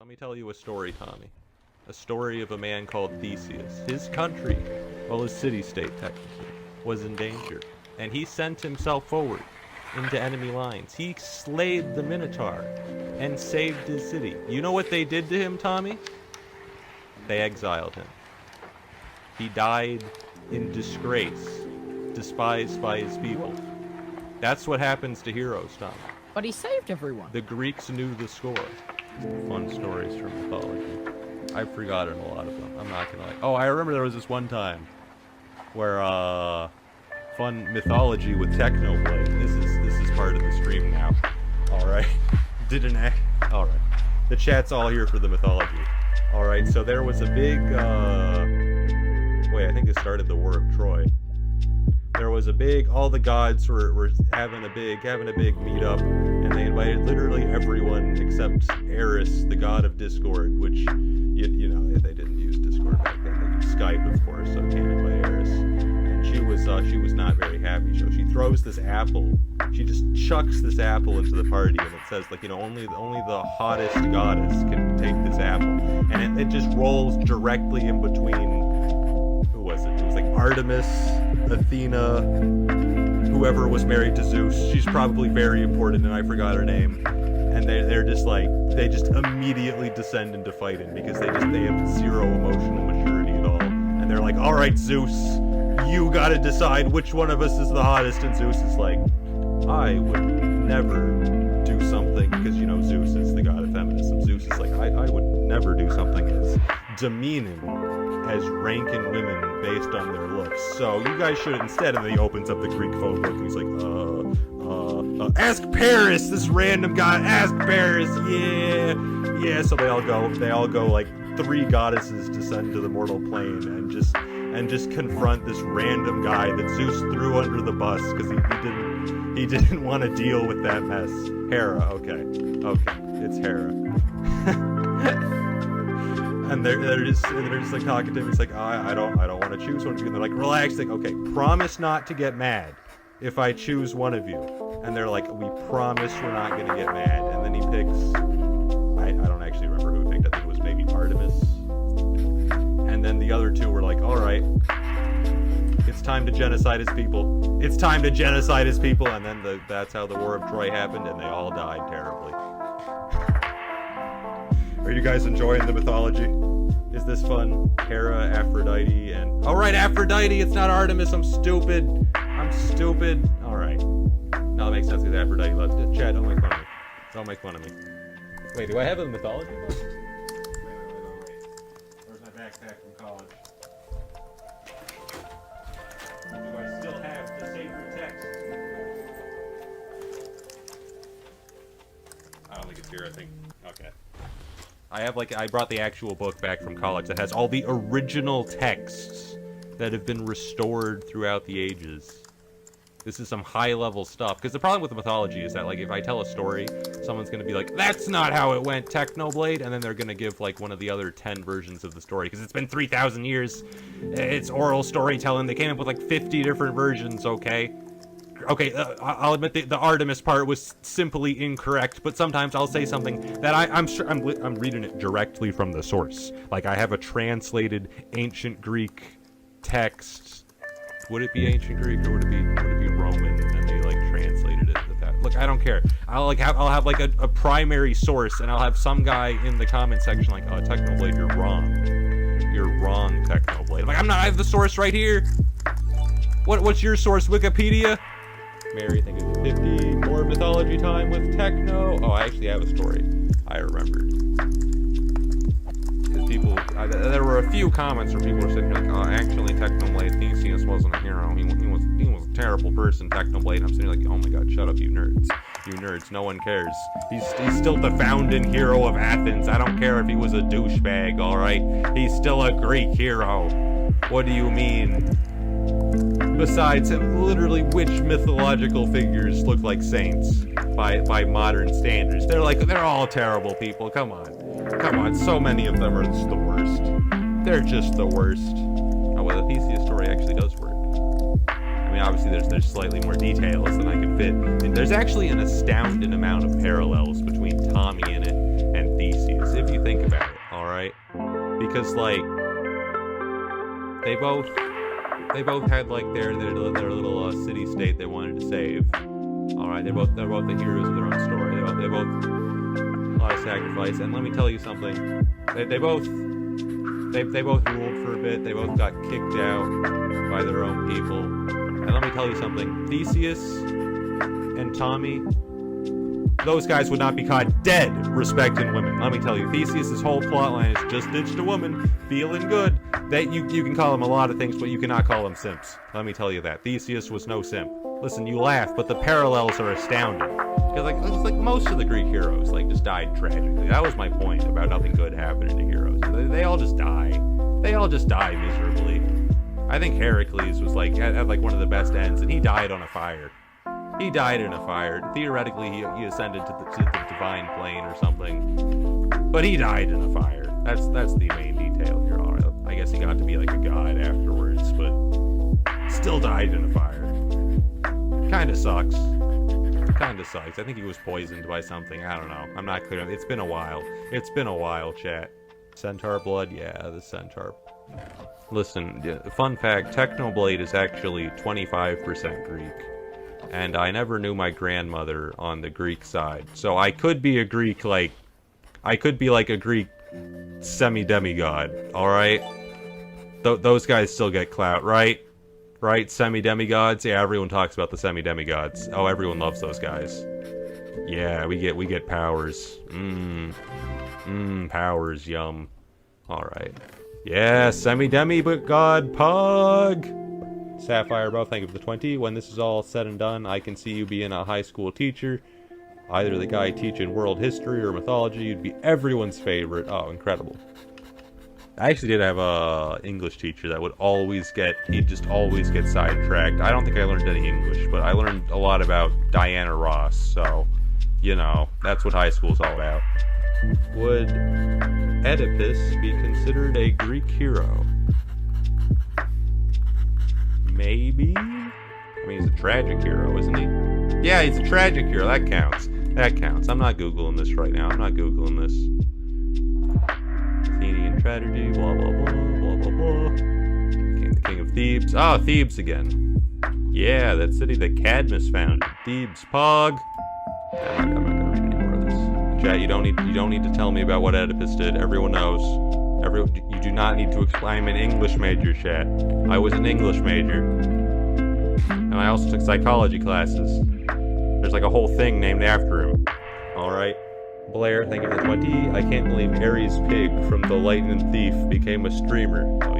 Let me tell you a story, Tommy. A story of a man called Theseus. His country, well, his city-state technically, was in danger. And he sent himself forward into enemy lines. He slayed the Minotaur and saved his city. You know what they did to him, Tommy? They exiled him. He died in disgrace, despised by his people. That's what happens to heroes, Tommy. But he saved everyone. The Greeks knew the score. Fun stories from mythology. I've forgotten a lot of them. I'm not gonna lie. Oh, I remember there was this one time where fun mythology with Technoblade. This is part of the stream now. All right. Didn't act. All right. The chat's all here for the mythology. All right. So there was a big. Wait, I think it started the War of Troy. There was a big. All the gods were having a big meetup, and they invited literally everyone except Eris, the god of Discord, which you know they didn't use Discord back then. They used Skype, of course, so can't invite Eris. And she was not very happy. So she throws this apple. She just chucks this apple into the party, and it says like, you know, only the hottest goddess can take this apple, and it just rolls directly in between. Who was it? It was like Artemis, Athena, whoever was married to Zeus. She's probably very important, and I forgot her name. And they're just like, they just immediately descend into fighting because they have zero emotional maturity at all. And they're like, all right, Zeus, you gotta decide which one of us is the hottest. And Zeus is like, I would never do something, because, you know, Zeus is the god of feminism. Zeus is like, I would never do something as demeaning as ranking women based on their looks. So you guys should instead. And he opens up the Greek phone book and he's like, ask Paris, this random guy, ask Paris, yeah. So they all go like 3 goddesses descend to the mortal plane and just confront this random guy that Zeus threw under the bus because he didn't want to deal with that mess. Hera, okay, it's Hera. And they're just like talking to him. He's like, I don't want to choose one of you. And they're like, relax. Like, okay, promise not to get mad if I choose one of you. And they're like, we promise we're not gonna get mad. And then he picks, I don't actually remember who he picked. I think it was maybe Artemis. And then the other 2 were like, all right, it's time to genocide his people. It's time to genocide his people. And then that's how the War of Troy happened, and they all died terribly. Are you guys enjoying the mythology? Is this fun? Hera, Aphrodite, and... Oh, right, Aphrodite! It's not Artemis! I'm stupid! Alright. Now that makes sense, because Aphrodite loves it. Chad, don't make fun of me. Don't make fun of me. Wait, do I have a mythology book? Wait. Where's my backpack from college? Do I still have the sacred text? I don't think it's here, I think. Okay. I brought the actual book back from college that has all the original texts that have been restored throughout the ages. This is some high-level stuff. Because the problem with the mythology is that, like, if I tell a story, someone's going to be like, that's not how it went, Technoblade, and then they're going to give, like, one of the other 10 versions of the story. Because it's been 3,000 years. It's oral storytelling. They came up with, like, 50 different versions, okay? Okay, I'll admit the Artemis part was simply incorrect, but sometimes I'll say something that I'm sure I'm reading it directly from the source. Like, I have a translated ancient Greek text. Would it be ancient Greek or would it be Roman? And they like translated it with that. Look, I don't care. I'll have like a primary source, and I'll have some guy in the comment section like, oh, Technoblade, you're wrong. You're wrong, Technoblade. I'm like, I'm not. I have the source right here. What's your source? Wikipedia? Mary, thank you for 50. More mythology time with Techno. Oh, I actually have a story. I remembered. Because there were a few comments where people were sitting here like, oh, actually, Technoblade, Theseus wasn't a hero. He was a terrible person, Technoblade. I'm sitting here like, oh my god, shut up, you nerds. You nerds, no one cares. He's still the founding hero of Athens. I don't care if he was a douchebag, alright? He's still a Greek hero. What do you mean? Besides, literally, which mythological figures look like saints by modern standards? They're all terrible people. Come on. So many of them are just the worst. They're just the worst. Oh well, the Theseus story actually does work. I mean, obviously, there's slightly more details than I could fit. And there's actually an astounding amount of parallels between Tommy in it and Theseus, if you think because like they both had like their little city state they wanted to save. All right, they're both the heroes of their own story. They both a lot of sacrifice, and let me tell you something. They both ruled for a bit. They both got kicked out by their own people. And let me tell you something. Theseus and Tommy, those guys would not be caught dead respecting women. Let me tell you, Theseus' whole plotline is just ditched a woman, feeling good. That you can call him a lot of things, but you cannot call him simps. Let me tell you that. Theseus was no simp. Listen, you laugh, but the parallels are astounding. Because it's like most of the Greek heroes just died tragically. That was my point about nothing good happening to heroes. They all just die. They all just die miserably. I think Heracles was had one of the best ends, and he died on a fire. He died in a fire. Theoretically, he ascended to the divine plane or something, but he died in a fire. That's the main detail here. All right, I guess he got to be like a god afterwards, but still died in a fire. Kinda sucks. I think he was poisoned by something. I don't know. I'm not clear. It's been a while. Chat. Centaur blood? Yeah, the centaur. Listen, fun fact, Technoblade is actually 25% Greek. And I never knew my grandmother on the Greek side. So I could be a Greek, I could be like a Greek semi-demigod, alright? Those guys still get clout, right? Right? Semi-demigods? Yeah, everyone talks about the semi-demigods. Oh, everyone loves those guys. Yeah, we get powers. Powers, yum. Alright. Yeah, semi-demigod Pug! Sapphire Bro, thank you for the 20. When this is all said and done, I can see you being a high school teacher. Either the guy teaching world history or mythology, you'd be everyone's favorite. Oh, incredible. I actually did have a English teacher that would he'd just always get sidetracked. I don't think I learned any English, but I learned a lot about Diana Ross, so, that's what high school's all about. Would Oedipus be considered a Greek hero? Maybe? I mean, he's a tragic hero, isn't he? Yeah, he's a tragic hero. That counts. I'm not Googling this right now. Athenian tragedy, blah, blah, blah, blah, blah, blah. Became the king of Thebes. Oh, Thebes again. Yeah, that city that Cadmus founded. Thebes, Pog. I'm not gonna read any more of this. Chat, you don't need to tell me about what Oedipus did. Everyone knows. You do not need to explain. I'm an English major, chat. I was an English major. And I also took psychology classes. There's a whole thing named after him. Alright. Blair, thank you for the 20. I can't believe Aries Pig from The Lightning Thief became a streamer. Oh,